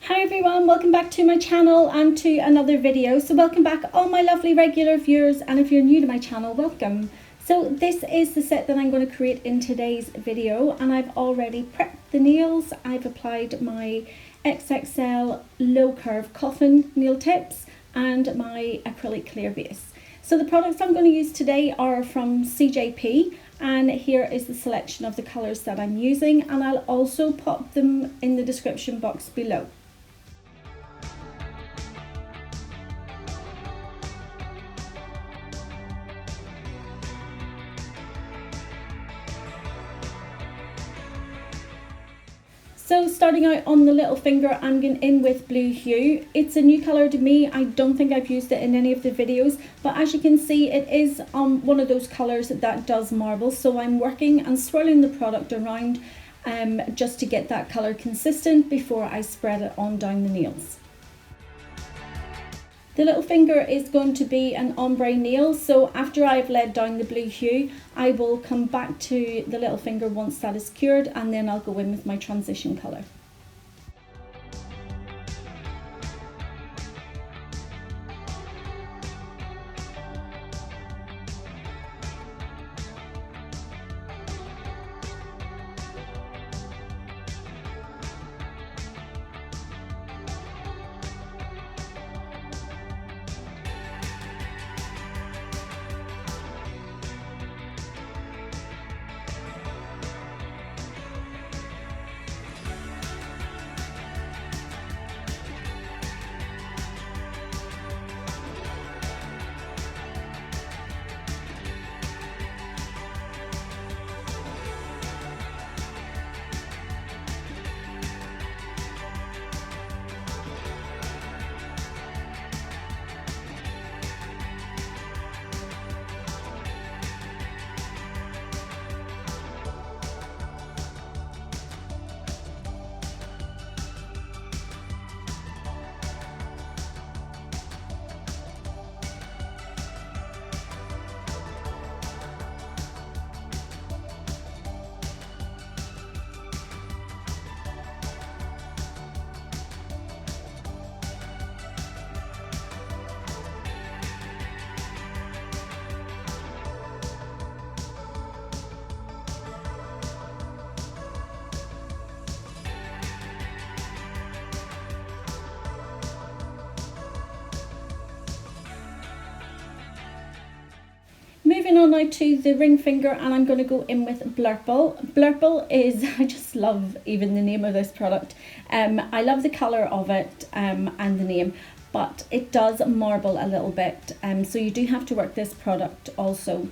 Hi everyone, welcome back to my channel and to another video. So welcome back all my lovely regular viewers, and if you're new to my channel, welcome. So this is the set that I'm going to create in today's video, and I've already prepped the nails. I've applied my XXL Low Curve Coffin nail tips and my acrylic clear base. So the products I'm going to use today are from CJP, and here is the selection of the colours that I'm using, and I'll also pop them in the description box below. So starting out on the little finger, I'm going in with Blue Hue. It's a new colour to me. I don't think I've used it in any of the videos, but as you can see, it is one of those colours that does marble. So I'm working and swirling the product around just to get that colour consistent before I spread it on down the nails. The little finger is going to be an ombre nail, so after I've laid down the Blue Hue, I will come back to the little finger once that is cured, and then I'll go in with my transition colour. Moving on now to the ring finger, and I'm going to go in with Blurple. Blurple is, I just love even the name of this product. I love the colour of it and the name, but it does marble a little bit, so you do have to work this product also.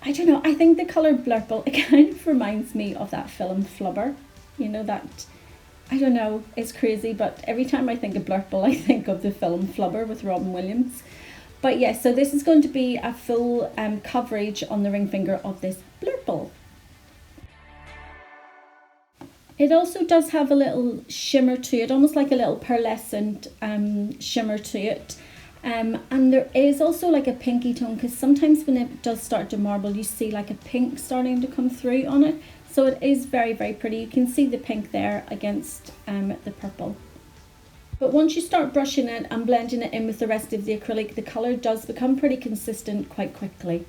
I don't know, I think the colour Blurple, it kind of reminds me of that film Flubber. You know, that, I don't know, it's crazy, but every time I think of Blurple, I think of the film Flubber with Robin Williams. But yes, so this is going to be a full coverage on the ring finger of this Blurple. It also does have a little shimmer to it, almost like a little pearlescent shimmer to it. And there is also like a pinky tone, because sometimes when it does start to marble, you see like a pink starting to come through on it. So it is very, very pretty. You can see the pink there against the purple. But once you start brushing it and blending it in with the rest of the acrylic, the colour does become pretty consistent quite quickly.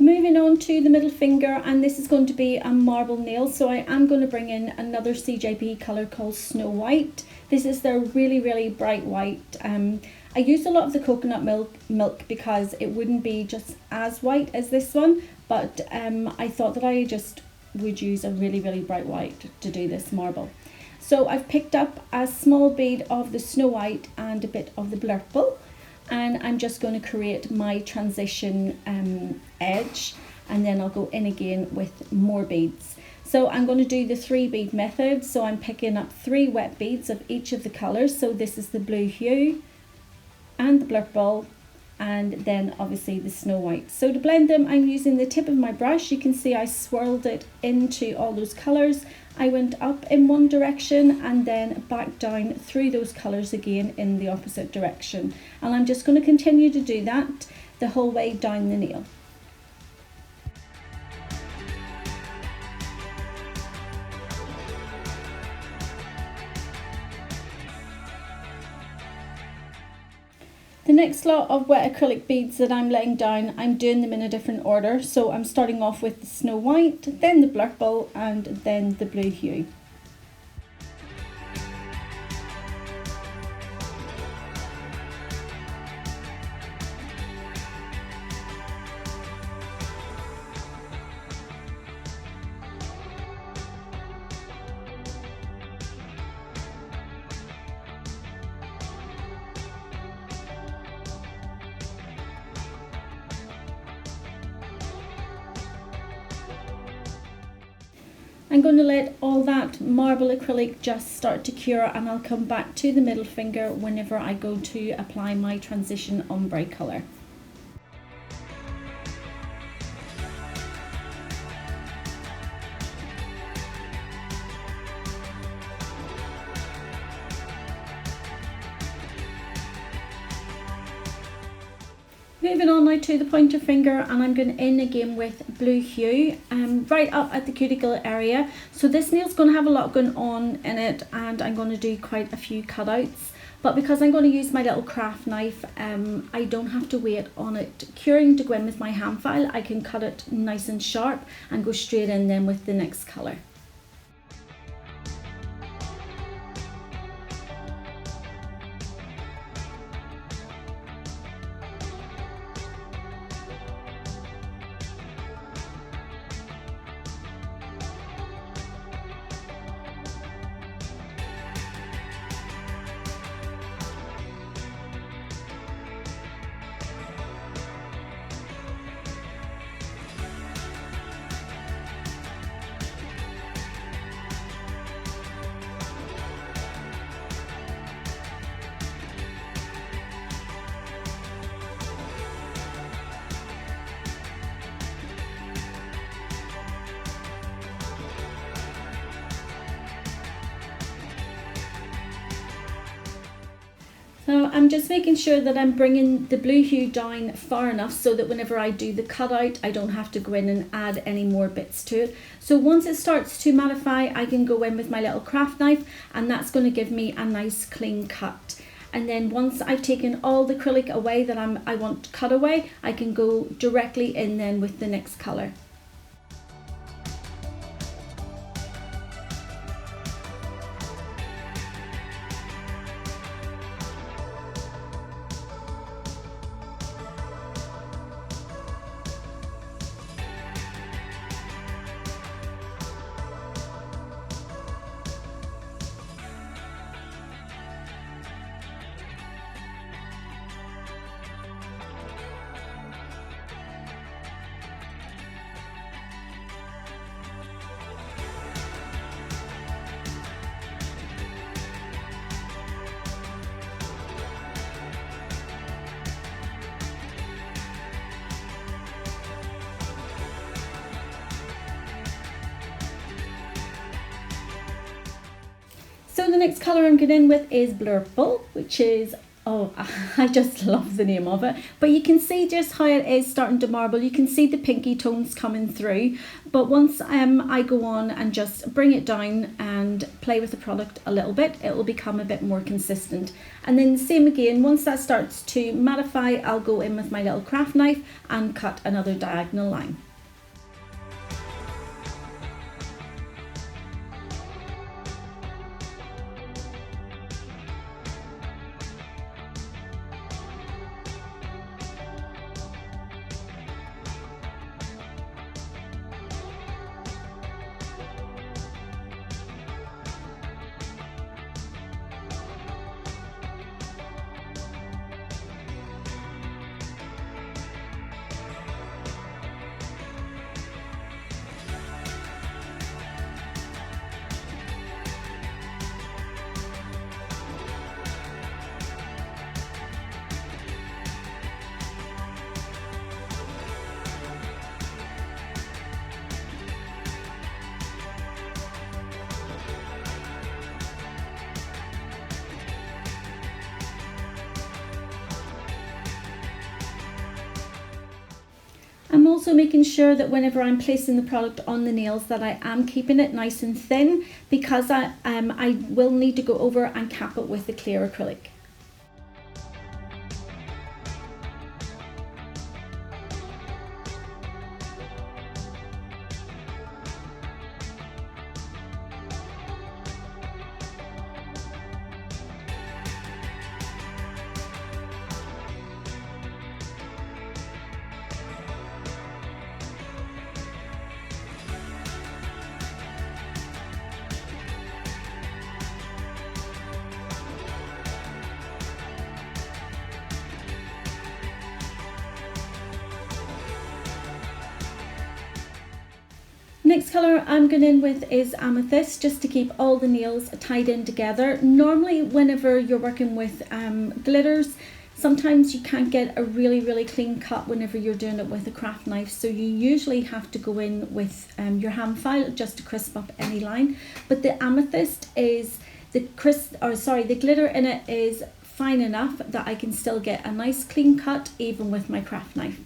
Moving on to the middle finger, and this is going to be a marble nail, so I am going to bring in another CJP colour called Snow White. This is their really bright white. I used a lot of the coconut milk because it wouldn't be just as white as this one, but I thought that I just would use a really bright white to do this marble. So I've picked up a small bead of the Snow White and a bit of the Blurple, and I'm just going to create my transition edge, and then I'll go in again with more beads. So I'm going to do the 3 bead method, so I'm picking up 3 wet beads of each of the colours. So this is the Blue Hue and the Blurple, and then obviously the Snow White. So to blend them, I'm using the tip of my brush. You can see I swirled it into all those colours. I went up in one direction and then back down through those colours again in the opposite direction. And I'm just going to continue to do that the whole way down the nail. The next lot of wet acrylic beads that I'm laying down, I'm doing them in a different order. So I'm starting off with the Snow White, then the Blurple, and then the Blue Hue. I'm going to let all that marble acrylic just start to cure, and I'll come back to the middle finger whenever I go to apply my transition ombre colour. Moving on now to the pointer finger, and I'm going in again with Blue Hue, right up at the cuticle area. So this nail's going to have a lot going on in it, and I'm going to do quite a few cutouts. But because I'm going to use my little craft knife, I don't have to wait on it curing to go in with my hand file. I can cut it nice and sharp and go straight in then with the next colour. So I'm just making sure that I'm bringing the Blue Hue down far enough so that whenever I do the cutout, I don't have to go in and add any more bits to it. So once it starts to mattify, I can go in with my little craft knife, and that's going to give me a nice clean cut. And then once I've taken all the acrylic away that I want to cut away, I can go directly in then with the next colour. So the next colour I'm going in with is Blurple, which is Oh, I just love the name of it. But you can see just how it is starting to marble. You can see the pinky tones coming through. But once I go on and just bring it down and play with the product a little bit, it will become a bit more consistent. And then the same again, once that starts to mattify, I'll go in with my little craft knife and cut another diagonal line. I'm also making sure that whenever I'm placing the product on the nails that I am keeping it nice and thin, because I will need to go over and cap it with the clear acrylic. Next colour I'm going in with is Amethyst, just to keep all the nails tied in together. Normally whenever you're working with glitters, sometimes you can't get a really clean cut whenever you're doing it with a craft knife, so you usually have to go in with your hand file just to crisp up any line. But the Amethyst is the glitter in it is fine enough that I can still get a nice clean cut even with my craft knife.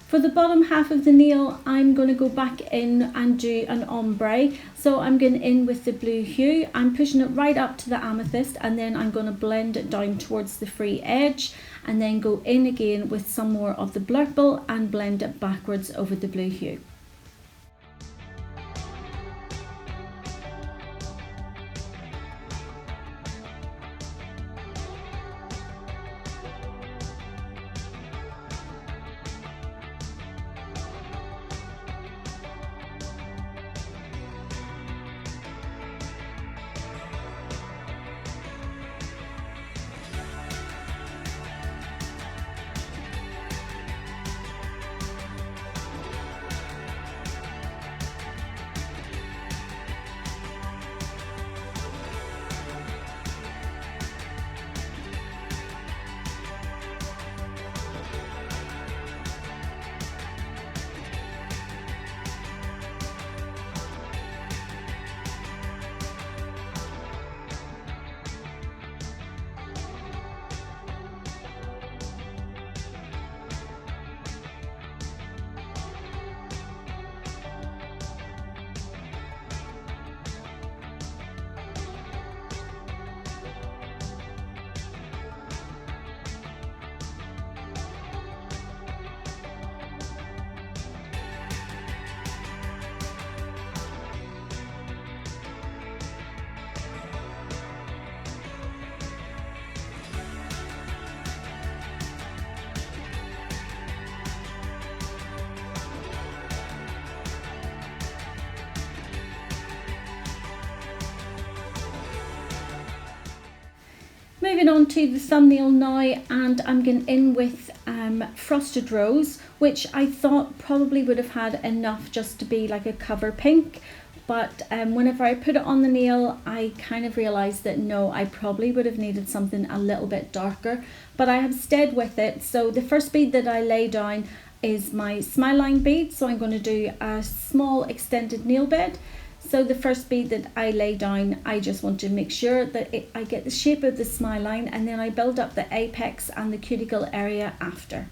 For the bottom half of the nail, I'm going to go back in and do an ombre. So I'm going in with the blue hue. I'm pushing it right up to the amethyst, and then I'm going to blend it down towards the free edge, and then go in again with some more of the blurple and blend it backwards over the blue hue. Moving on to the thumbnail now, and I'm going in with Frosted Rose, which I thought probably would have had enough just to be like a cover pink. But whenever I put it on the nail, I kind of realised that no, I probably would have needed something a little bit darker. But I have stayed with it. So the first bead that I lay down is my smile line bead. So I'm going to do a small extended nail bed. So the first bead that I lay down, I just want to make sure that I get the shape of the smile line, and then I build up the apex and the cuticle area after.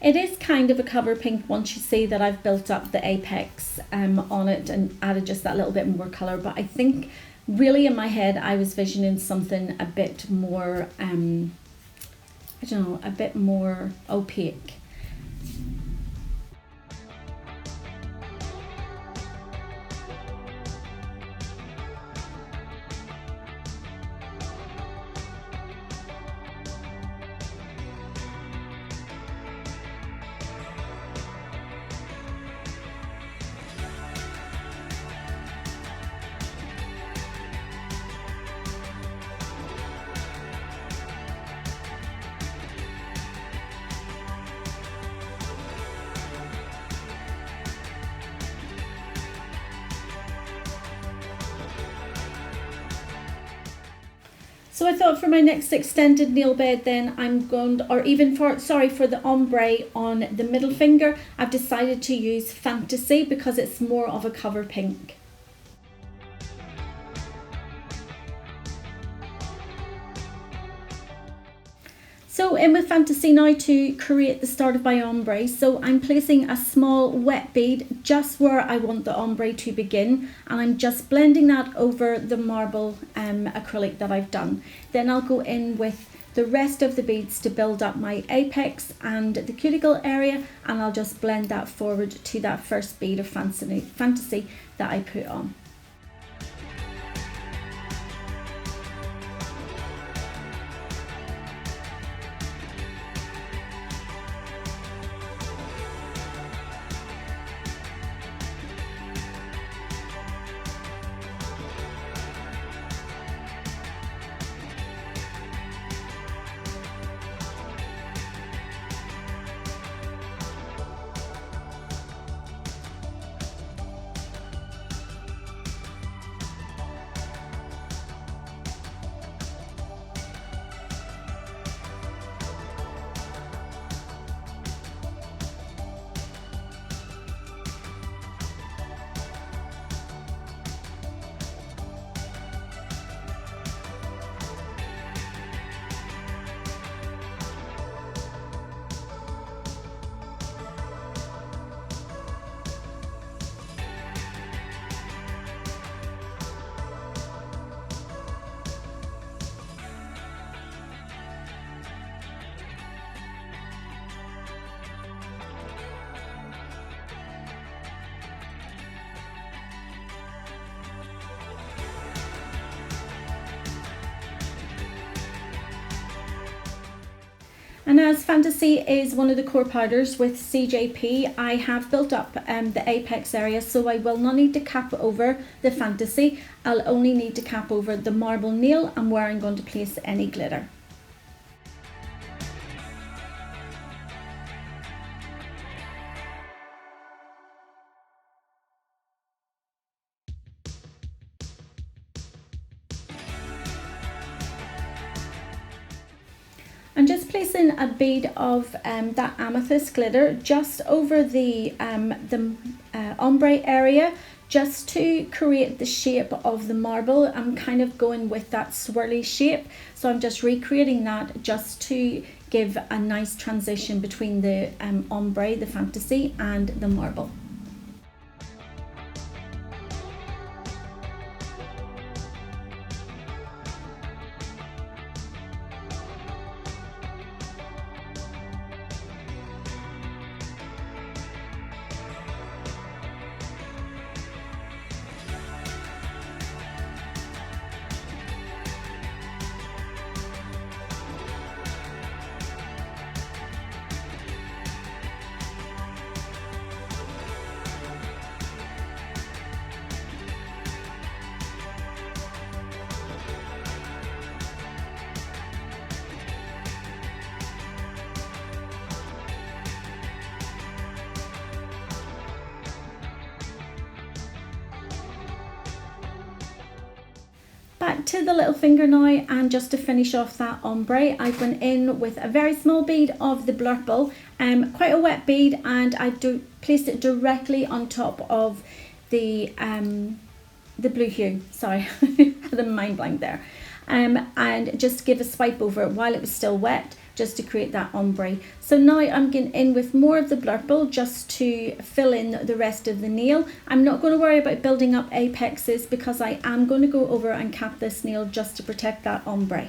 It is kind of a cover pink once you see that I've built up the apex on it and added just that little bit more colour, but I think really in my head I was visioning something a bit more, I don't know, a bit more opaque. So I thought for my next extended nail bed then I'm going to, or even for the ombre on the middle finger, I've decided to use Fantasy because it's more of a cover pink. So in with Fantasy now to create the start of my ombre. So I'm placing a small wet bead just where I want the ombre to begin, and I'm just blending that over the marble acrylic that I've done. Then I'll go in with the rest of the beads to build up my apex and the cuticle area, and I'll just blend that forward to that first bead of Fantasy that I put on. And as Fantasy is one of the core powders with CJP, I have built up the apex area, so I will not need to cap over the Fantasy. I'll only need to cap over the marble nail and where I'm going to place any glitter. I'm just placing a bead of that amethyst glitter just over the ombre area, just to create the shape of the marble. I'm kind of going with that swirly shape, so I'm just recreating that just to give a nice transition between the ombre, the fantasy, and the marble. Back to the little finger now, and just to finish off that ombre, I went in with a very small bead of the Blurple, quite a wet bead, and I placed it directly on top of the Blue Hue. Sorry, the mind blank there. And just give a swipe over it while it was still wet, just to create that ombre. So now I'm getting in with more of the Blurple just to fill in the rest of the nail. I'm not going to worry about building up apexes because I am going to go over and cap this nail just to protect that ombre.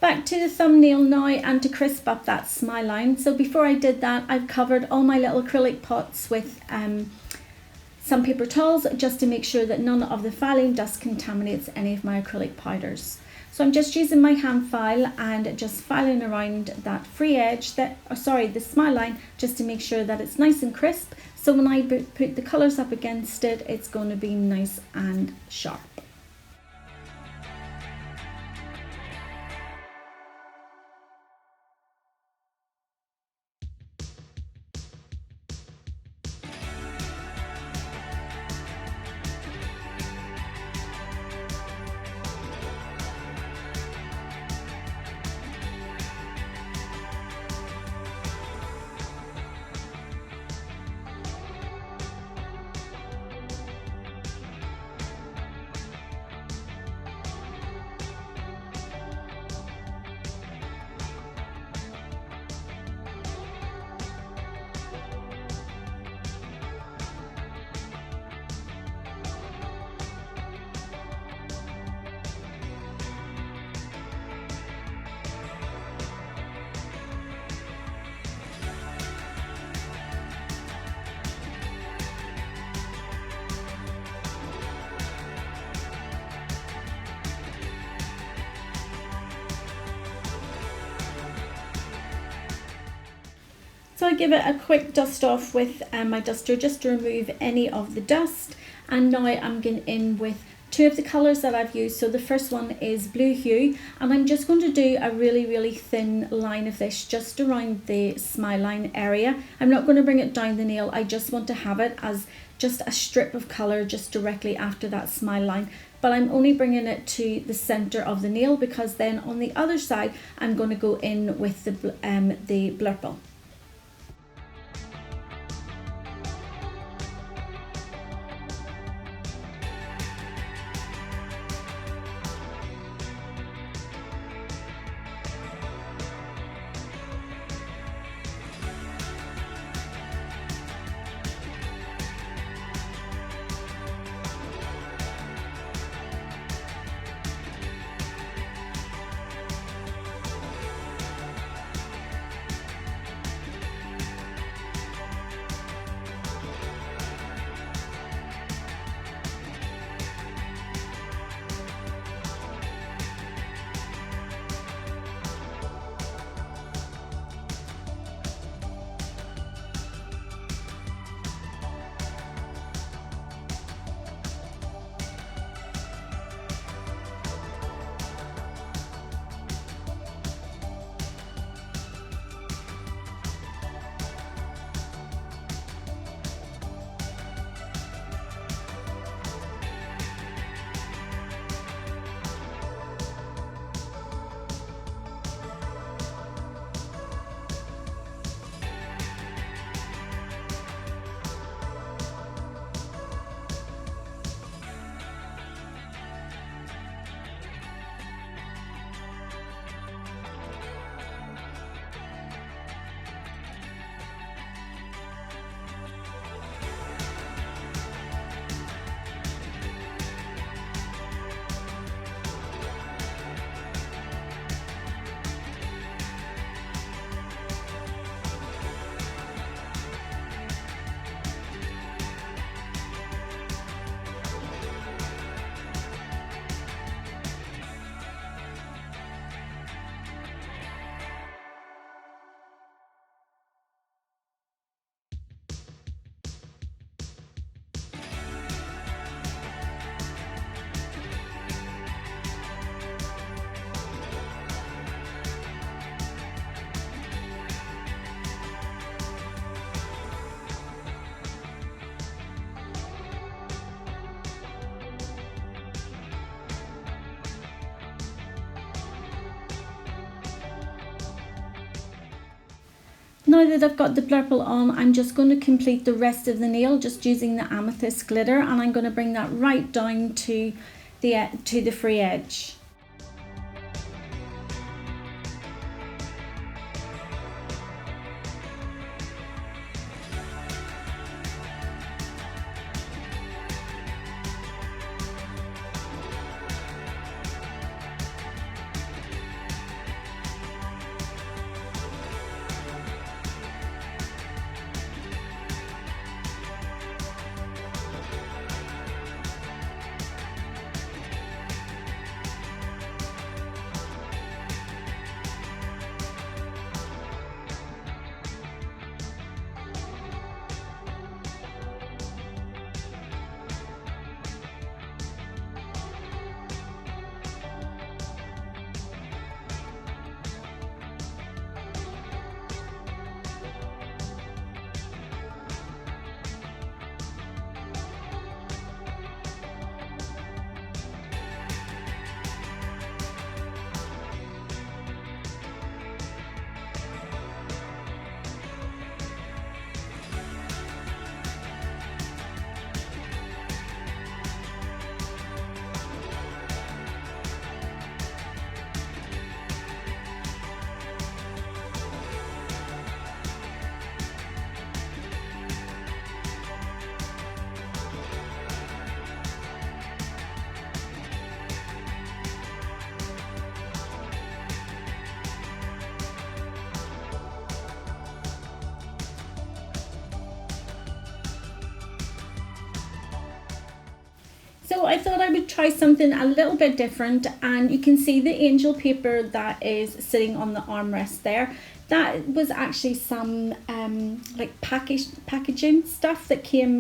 Back to the thumbnail now, and to crisp up that smile line. So before I did that, I've covered all my little acrylic pots with some paper towels just to make sure that none of the filing dust contaminates any of my acrylic powders. So I'm just using my hand file and just filing around that free edge, the smile line, just to make sure that it's nice and crisp. So when I put the colours up against it, it's going to be nice and sharp. So I give it a quick dust off with my duster just to remove any of the dust, and now I'm going in with two of the colours that I've used. So the first one is Blue Hue, and I'm just going to do a really thin line of this just around the smile line area. I'm not going to bring it down the nail, I just want to have it as just a strip of colour just directly after that smile line. But I'm only bringing it to the centre of the nail because then on the other side I'm going to go in with the Blurple. now that I've got the Blurple on, I'm just going to complete the rest of the nail just using the Amethyst glitter, and I'm going to bring that right down to the free edge. So I thought I would try something a little bit different, and you can see the angel paper that is sitting on the armrest there. That was actually some like packaging stuff that came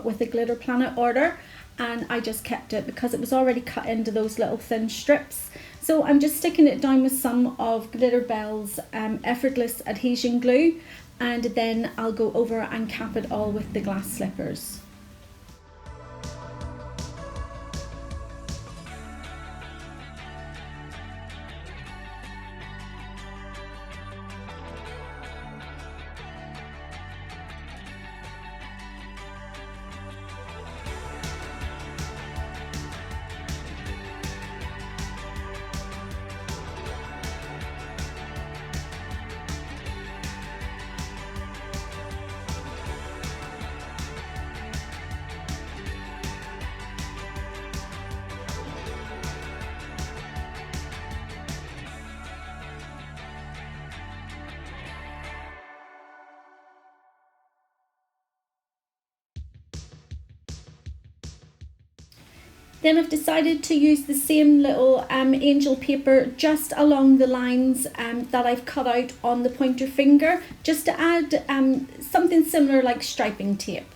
with the Glitter Planet order, and I just kept it because it was already cut into those little thin strips. So I'm just sticking it down with some of Glitterbels Effortless Adhesion Glue, and then I'll go over and cap it all with the glass slippers. Then I've decided to use the same little angel paper just along the lines that I've cut out on the pointer finger, just to add something similar like striping tape.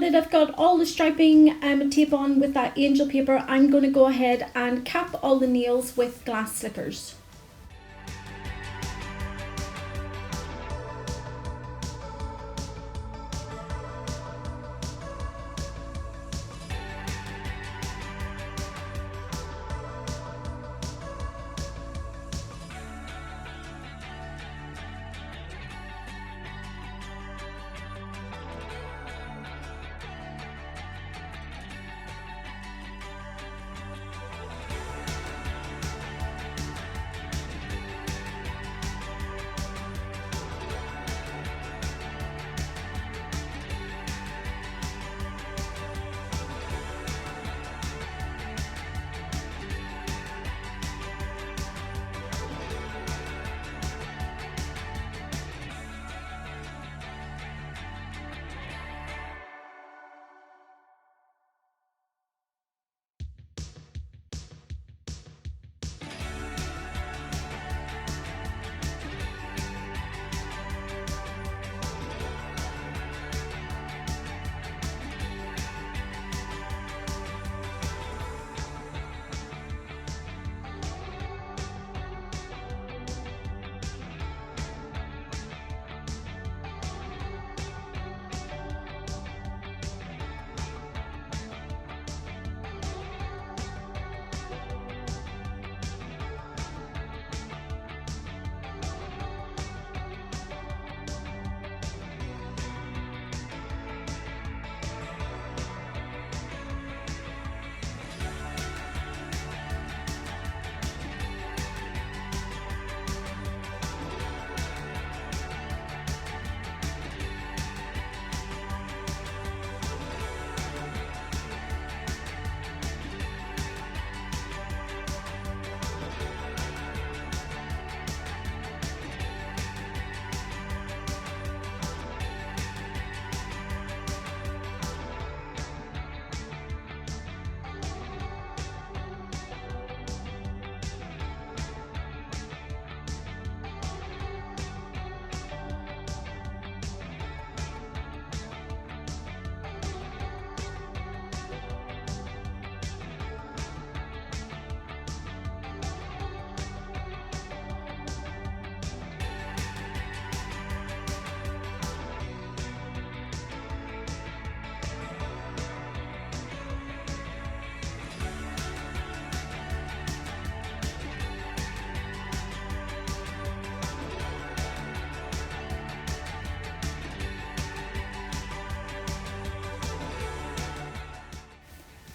that I've got all the striping tape on with that angel paper, I'm going to go ahead and cap all the nails with glass slippers.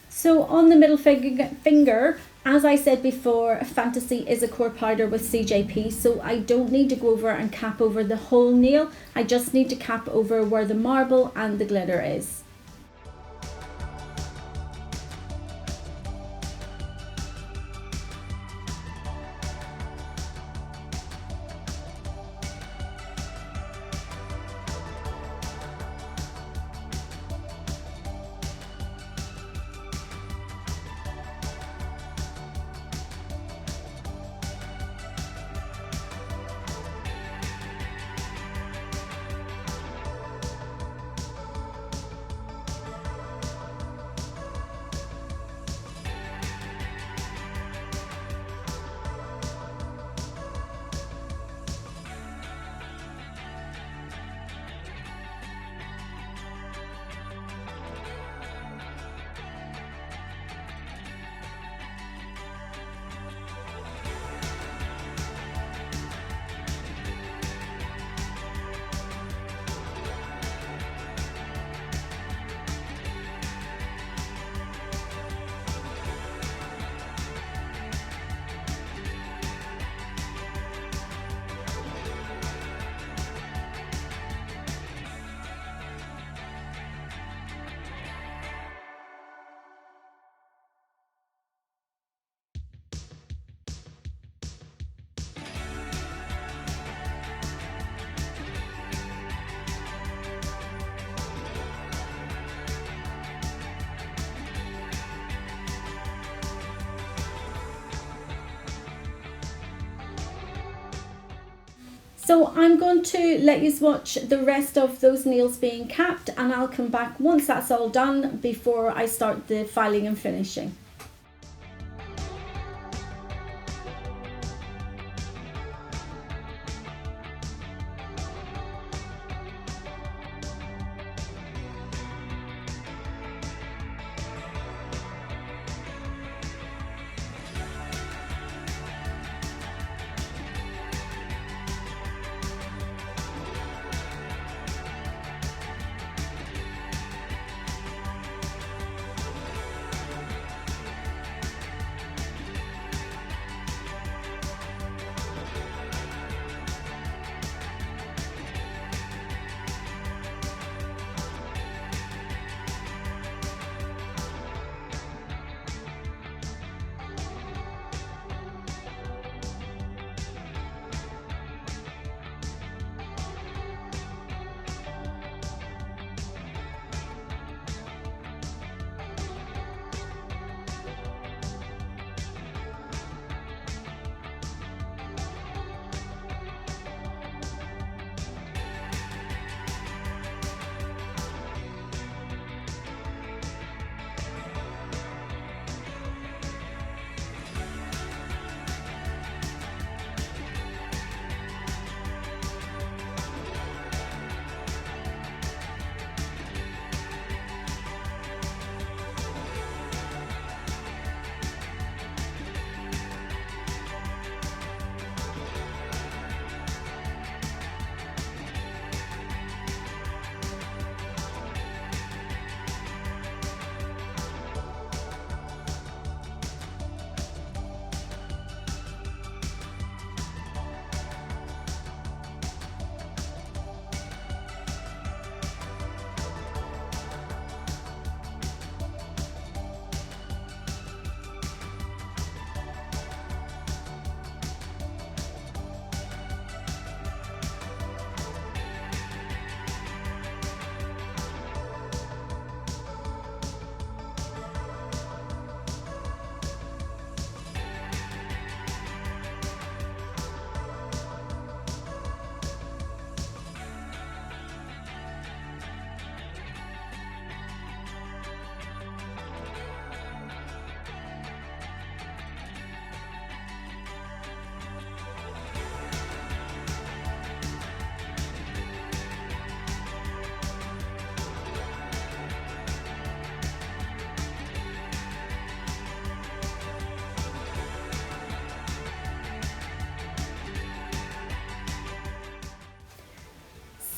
So on the middle finger, as I said before, Fantasy is a core powder with CJP, so I don't need to go over and cap over the whole nail. I just need to cap over where the marble and the glitter is. So I'm going to let you watch the rest of those nails being capped, and I'll come back once that's all done before I start the filing and finishing.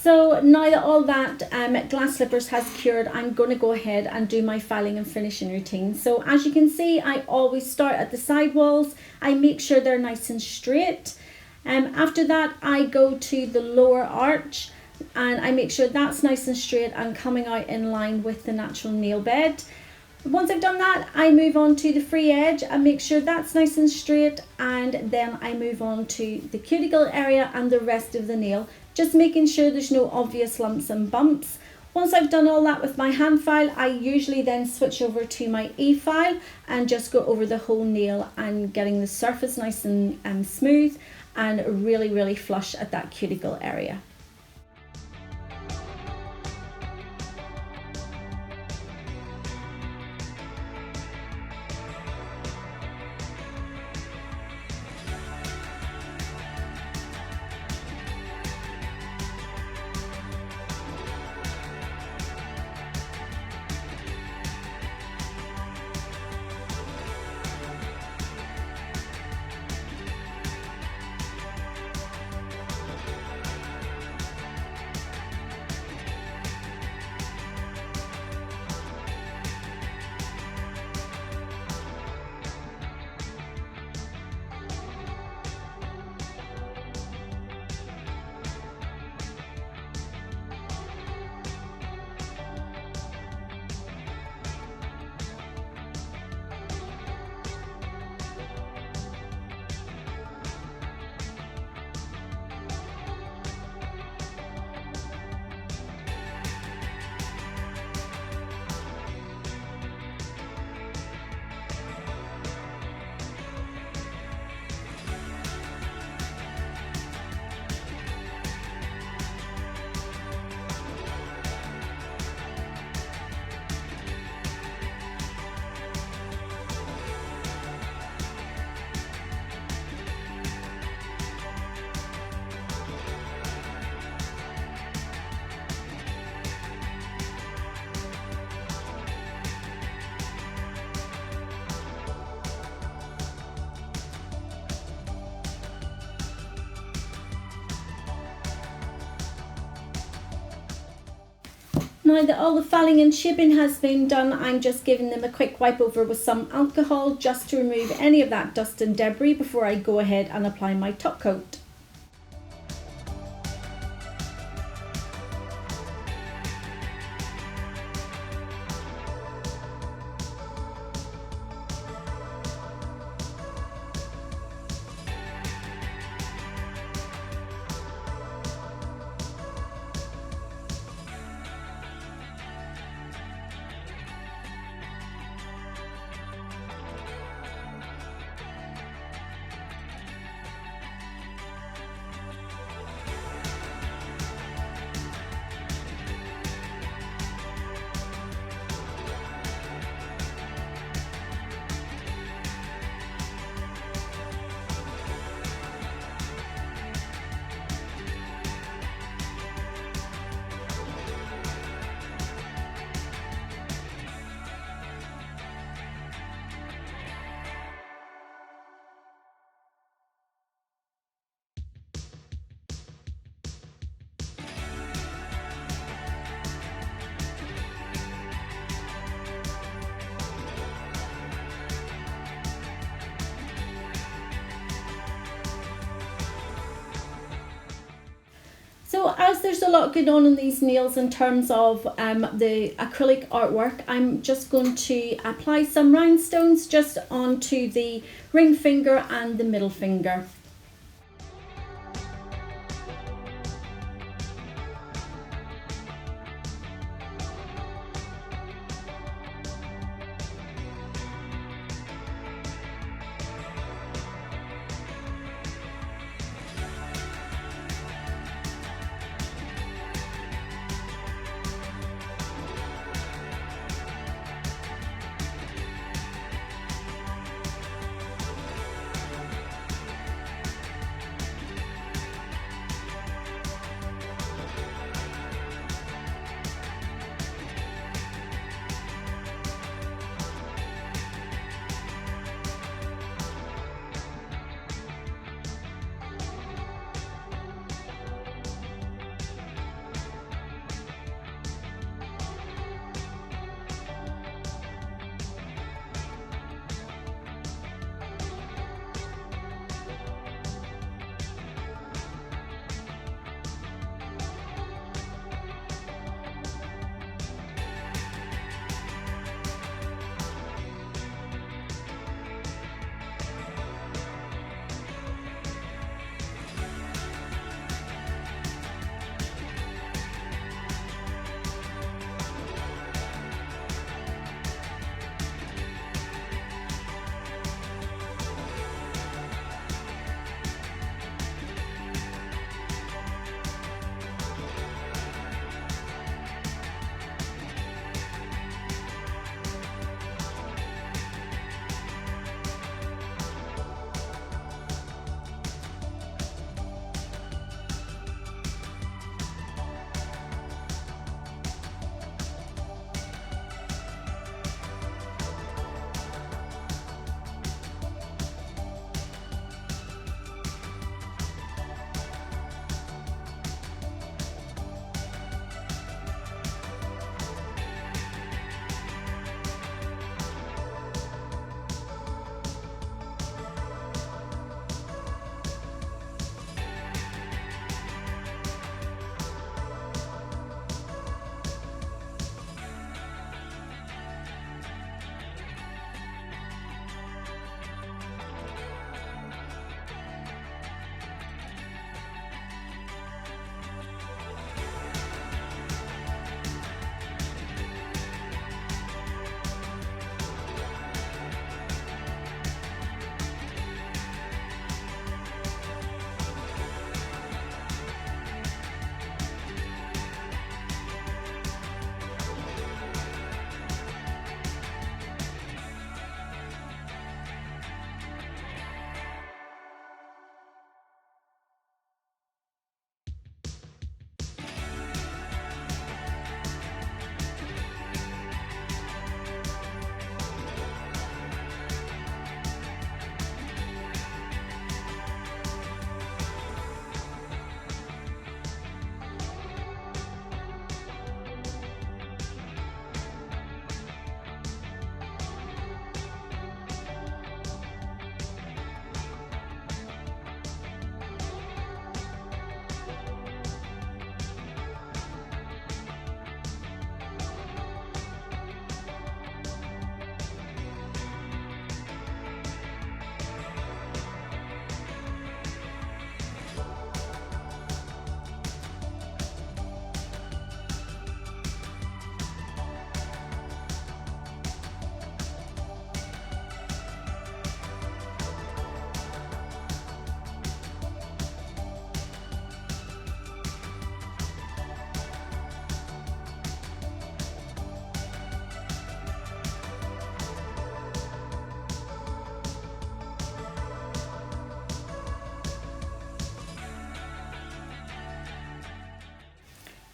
So now that all that glass slippers has cured, I'm going to go ahead and do my filing and finishing routine. So as you can see, I always start at the side walls. I make sure they're nice and straight. After that, I go to the lower arch and I make sure that's nice and straight and coming out in line with the natural nail bed. Once I've done that, I move on to the free edge and make sure that's nice and straight, and then I move on to the cuticle area and the rest of the nail, just making sure there's no obvious lumps and bumps. Once I've done all that with my hand file, I usually then switch over to my e-file and just go over the whole nail and getting the surface nice and smooth and really flush at that cuticle area. Now that all the felling and shaping has been done, I'm just giving them a quick wipe over with some alcohol just to remove any of that dust and debris before I go ahead and apply my top coat. So as there's a lot going on in these nails in terms of the acrylic artwork, I'm just going to apply some rhinestones just onto the ring finger and the middle finger.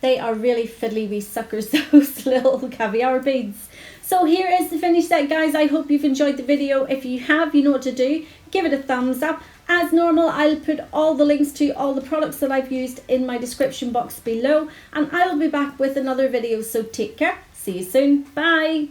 They are really fiddly wee suckers, those little caviar beads. So here is the finished set, guys. I hope you've enjoyed the video. If you have, you know what to do. Give it a thumbs up. As normal, I'll put all the links to all the products that I've used in my description box below, and I will be back with another video, so take care. See you soon. Bye.